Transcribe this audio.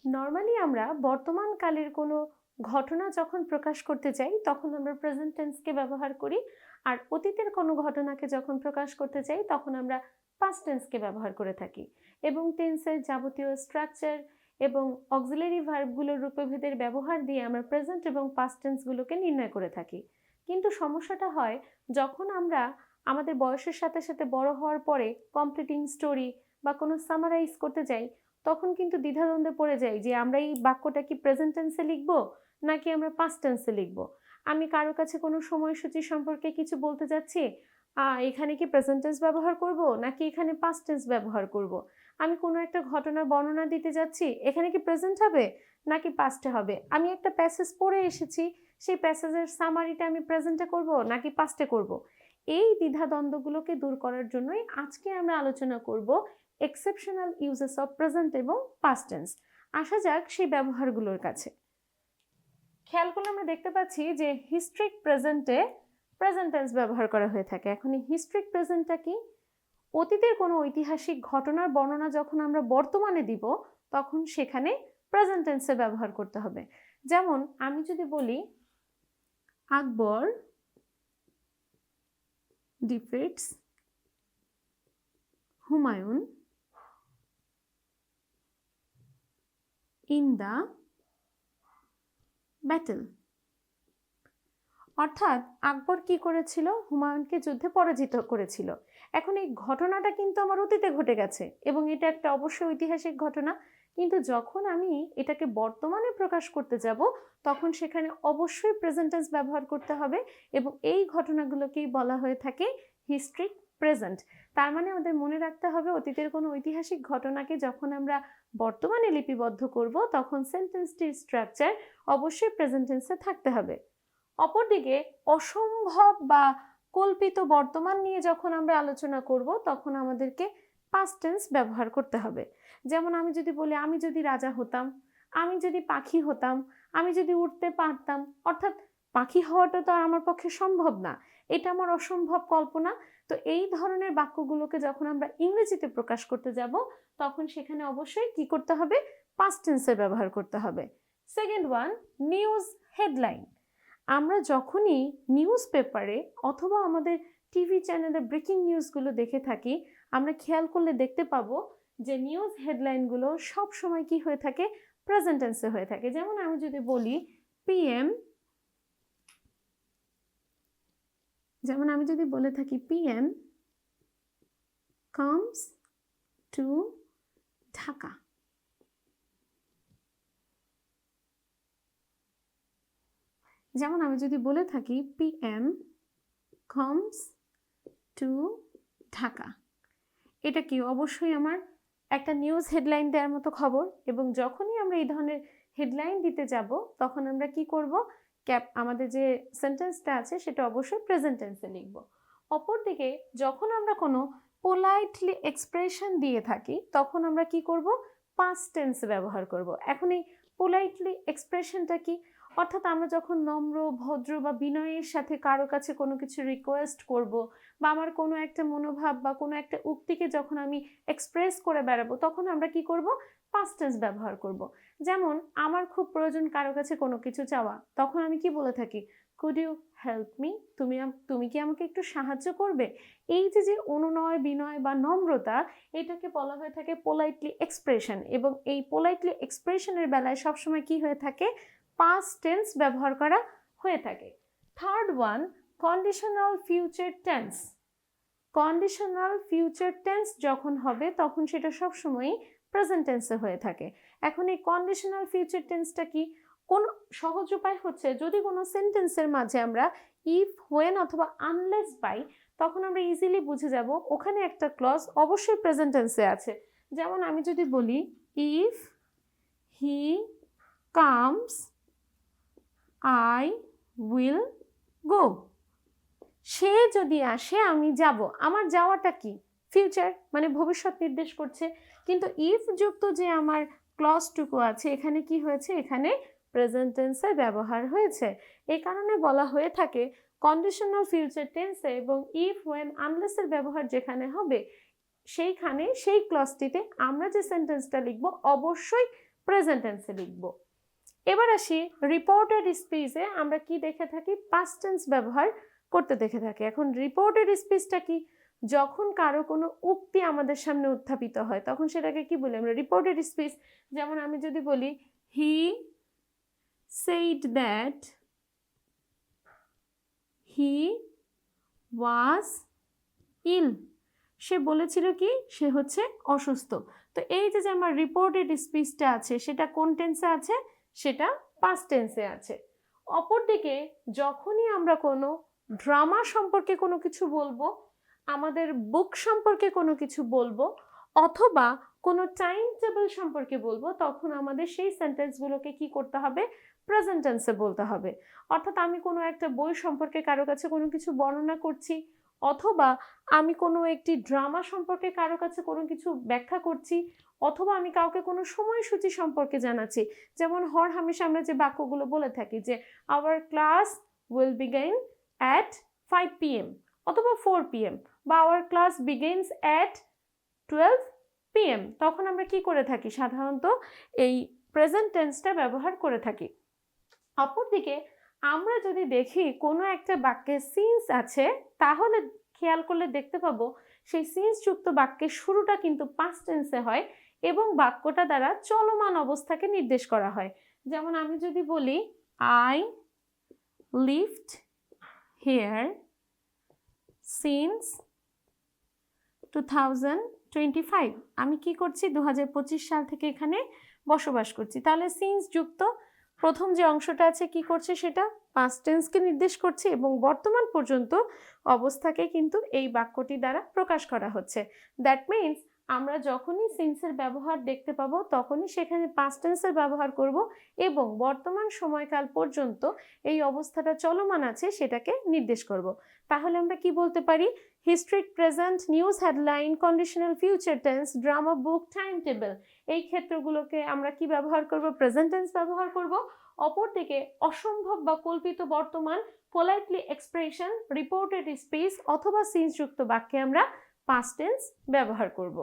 Normally আমরা বর্তমান কালের কোনো ঘটনা যখন প্রকাশ করতে চাই তখন আমরা প্রেজেন্ট টেন্সকে ব্যবহার করি, আর অতীতের কোনো ঘটনাকে যখন প্রকাশ করতে চাই তখন আমরা পাস্ট টেন্সকে ব্যবহার করে থাকি। এবং টেন্সের যাবতীয় স্ট্রাকচার এবং অক্সিলারি ভার্বগুলোর রূপভেদের ব্যবহার দিয়ে আমরা প্রেজেন্ট এবং পাস্ট টেন্সগুলোকে নির্ণয় করে থাকি। কিন্তু সমস্যাটা হয় যখন আমরা আমাদের বয়সের সাথে সাথে বড় হওয়ার পরে কমপ্লিটিং স্টোরি বা কোনো সামারাইজ করতে চাই, তখন কিন্তু দ্বিধাদ্বন্দ্বে পড়ে যাই যে আমরা এই বাক্যটা কি প্রেজেন্ট টেন্সে লিখব নাকি আমরা পাস্ট টেন্সে লিখব। আমি কারো কাছে কোনো সময়সূচি সম্পর্কে কিছু বলতে যাচ্ছি, এখানে কি প্রেজেন্ট টেন্স ব্যবহার করব নাকি এখানে পাস্ট টেন্স ব্যবহার করব। আমি কোনো একটা ঘটনার বর্ণনা দিতে যাচ্ছি, এখানে কি প্রেজেন্ট হবে নাকি পাস্টে হবে। আমি একটা প্যাসেজ পড়ে এসেছি, সেই প্যাসেজের সামারিটা আমি প্রেজেন্টে করব নাকি পাস্টে করব। এই দ্বিধাদ্বন্দ্বগুলোকে দূর করার জন্যই আজকে আমরা আলোচনা করব এক্সেপশনাল ইউজেস অফ প্রেজেন্ট এবং পাস্ট টেন্স। আসা যাক সেই ব্যবহারগুলোর কাছে। খেয়াল করলে আমরা দেখতে পাচ্ছি যে হিস্ট্রিক প্রেজেন্টে প্রেজেন্ট টেন্স ব্যবহার করা হয়ে থাকে। এখন এই হিস্ট্রিক প্রেজেন্টটা কি? অতীতের কোনো ঐতিহাসিক ঘটনার বর্ণনা যখন আমরা বর্তমানে দিব তখন সেখানে প্রেজেন্ট টেন্সে ব্যবহার করতে হবে। যেমন আমি যদি বলি আকবর ডিফিটস হুমায়ুন ইন দ্য ব্যাটেল, অর্থাৎ আকবর কি করেছিল? হুমায়ুনকে যুদ্ধে পরাজিত করেছিল। এখন এই ঘটনাটা কিন্তু আমার অতীতে ঘটে গেছে এবং এটা একটা অবশ্যই ঐতিহাসিক ঘটনা, কিন্তু যখন আমি এটাকে বর্তমানে প্রকাশ করতে যাব তখন সেখানে অবশ্যই প্রেজেন্ট টেন্স ব্যবহার করতে হবে এবং এই ঘটনাগুলোকেই বলা হয়ে থাকে হিস্ট্রিক প্রেজেন্ট। তার মানে আমাদের মনে রাখতে হবে অতীতের কোনো ঐতিহাসিক ঘটনাকে যখন আমরা বর্তমানে লিপিবদ্ধ করব তখন সেন্টেন্সটির স্ট্রাকচার অবশ্যই প্রেজেন্ট টেন্সে থাকতে হবে। অপরদিকে অসম্ভব বা কল্পিত বর্তমান নিয়ে যখন আমরা আলোচনা করব তখন আমাদেরকে পাস্ট টেন্স ব্যবহার করতে হবে। যেমন আমি যদি বলি আমি যদি রাজা হতাম, আমি যদি পাখি হতাম, আমি যদি উড়তে পারতাম, অর্থাৎ পাখি হওয়াটা তো আর আমার পক্ষে সম্ভব না, এটা আমার অসম্ভব কল্পনা। তো এই ধরনের বাক্যগুলোকে যখন আমরা ইংরেজিতে প্রকাশ করতে যাব তখন সেখানে অবশ্যই কি করতে হবে? পাস্ট টেন্সের ব্যবহার করতে হবে। Second one, news headline. আমরা যখনই নিউজ পেপারে অথবা আমাদের টিভি চ্যানেলে ব্রেকিং নিউজগুলো দেখে থাকি, আমরা খেয়াল করলে দেখতে পাবো যে নিউজ হেডলাইনগুলো সব সময় কি হয়ে থাকে? প্রেজেন্ট টেন্সে হয়ে থাকে। যেমন আমি যদি বলি পিএম, যেমন আমি যদি বলে থাকি পিএম কামস টু ঢাকা, যেমন আমি যদি বলে থাকি পিএম কামস টু ঢাকা, এটা কি অবশ্যই আমার একটা নিউজ হেডলাইন দেওয়ার মতো খবর। এবং যখনই আমরা এই ধরনের হেডলাইন দিতে যাব তখন আমরা কি করব? আমাদের যে সেন্টেন্সটা আছে সেটা অবশ্যই প্রেজেন্ট টেন্সে লিখব। অপরদিকে যখন আমরা কোনো পোলাইটলি এক্সপ্রেশন দিয়ে থাকি তখন আমরা কি করব? পাস্ট টেন্স ব্যবহার করব। এখন এই পোলাইটলি এক্সপ্রেশনটা কি? অর্থাৎ আমরা যখন নম্র, ভদ্র বা বিনয়ের সাথে কারো কাছে কোনো কিছু রিকোয়েস্ট করব বা আমার কোনো একটা মনোভাব বা কোনো একটা উক্তিকে যখন আমি এক্সপ্রেস করে বেড়াবো তখন আমরা কি করব? পাস্ট টেন্স ব্যবহার করব। যেমন আমার খুব প্রয়োজন কারো কাছে কোনো কিছু চাওয়া, তখন আমি কি বলে থাকি? Could you help me? তুমি কি আমাকে একটু সাহায্য করবে? এই যে অনুনয়, বিনয় বা নম্রতা, এটাকে বলা হয়ে থাকে পোলাইটলি এক্সপ্রেশন এবং এই পোলাইটলি এক্সপ্রেশনের বেলায় সবসময় কি হয়ে থাকে? পাস্ট টেন্স ব্যবহার করা হয়ে থাকে। Third one, conditional future tense. Conditional future tense যখন হবে তখন সেটা সবসময়ই প্রেজেন্ট টেন্সে হয়ে থাকে। এখন এই কন্ডিশনাল ফিউচার টেন্সটা কি? কোন সহজ উপায় হচ্ছে যদি কোনো সেন্টেন্সের মাঝে আমরা ইফ, হোয়েন অথবা আনলেস পাই তখন আমরা ইজিলি বুঝে যাব ওখানে একটা ক্লজ অবশ্যই প্রেজেন্ট টেন্সে আছে। যেমন আমি যদি বলি if he comes I will go, সে যদি আসে আমি যাব। আমার যাওয়াটা কি? ফিউচার, মানে ভবিষ্যৎ নির্দেশ করছে। কিন্তু ইফ যুক্ত যে আমার ক্লজটুকু আছে এখানে কি হয়েছে? এখানে প্রেজেন্ট টেন্সের ব্যবহার হয়েছে। এই কারণে বলা হয়ে থাকে কন্ডিশনাল ফিউচার টেন্সে এবং ইফ, হোয়েন, আনলেসের ব্যবহার যেখানে হবে সেইখানে সেই ক্লজটিতে আমরা যে সেন্টেন্সটা লিখব অবশ্যই প্রেজেন্ট টেন্সে লিখব। এবার আসি রিপোর্টেড স্পিচে আমরা কি দেখে থাকি, পাস্ট টেন্স ব্যবহার করতে দেখে থাকি। এখন রিপোর্টেড স্পিচটা কি, যখন কারো কোনো উক্তি আমাদের সামনে উত্থাপিত হয় তখন সেটাকে কি বলি আমরা, রিপোর্টেড স্পিচ। যেমন আমি যদি বলি হি said that he was ill, সে বলেছিল কি সে হচ্ছে অসুস্থ। তো এই যে আমার রিপোর্টেড স্পিচটা আছে সেটা কোন টেন্সে আছে, সেটা পাস্ট টেন্সে আছে। অপরদিকে যখনই আমরা কোনো ড্রামা সম্পর্কে কোনো কিছু বলবো, আমাদের বুক সম্পর্কে কোনো কিছু বলবো, অথবা কোনো টাইম টেবিল সম্পর্কে বলবো, তখন আমাদের সেই সেন্টেন্সগুলোকে কি করতে হবে, প্রেজেন্ট টেন্সে বলতে হবে। অর্থাৎ আমি কোনো একটা বই সম্পর্কে কারো কাছে কোনো কিছু বর্ণনা করছি, অথবা আমি কোনো একটি ড্রামা সম্পর্কে কারো কাছে কোনো কিছু ব্যাখ্যা করছি, অথবা আমি কাউকে কোনো সময়সূচি সম্পর্কে জানাচ্ছি। যেমন হরহামেশা আমরা যে বাক্যগুলো বলে থাকি যে our class will begin at 5 PM অথবা 4 PM, বা our class begins at 12 PM, তখন আমরা কি করে থাকি, সাধারণত এই প্রেজেন্ট টেন্সটা ব্যবহার করে থাকি। অপরদিকে আমরা যদি দেখি কোনো একটা বাক্যে সিন্স আছে, তাহলে খেয়াল করলে দেখতে পাবো সেই সিন্স যুক্ত বাক্যের শুরুটা কিন্তু পাস্ট টেন্সে হয় এবং বাক্যটা দ্বারা চলমান অবস্থাকে নির্দেশ করা হয়। যেমন আমি যদি বলি আই লিভড হিয়ার সিন্স 2025, আমি কি করছি 2025 সাল থেকে এখানে বসবাস করছি। তাহলে সিন্স যুক্ত প্রথম যে অংশটা আছে কি করছে, সেটা পাস্ট টেন্সকে নির্দেশ করছে এবং বর্তমান পর্যন্ত অবস্থাকে কিন্তু এই বাক্যটি দ্বারা প্রকাশ করা হচ্ছে। দ্যাট মিনস আমরা যখনই সিন্সের ব্যবহার দেখতে পাবো তখনই সেখানে পাস্ট টেন্সের ব্যবহার করব এবং বর্তমান সময়কাল পর্যন্ত এই অবস্থাটা চলমান আছে সেটাকে নির্দেশ করব। তাহলে আমরা কি বলতে পারি, history, present, news headline, conditional future tense, drama book, time table, এই ক্ষেত্রগুলোকে আমরা কি ব্যবহার করব, প্রেজেন্ট টেন্স ব্যবহার করব। অপরদিকে অসম্ভব বা কল্পিত বর্তমান, পোলাইটলি এক্সপ্রেশন, রিপোর্টেড স্পিচ অথবা সিন্স যুক্ত বাক্যে আমরা পাস্ট টেন্স ব্যবহার করব।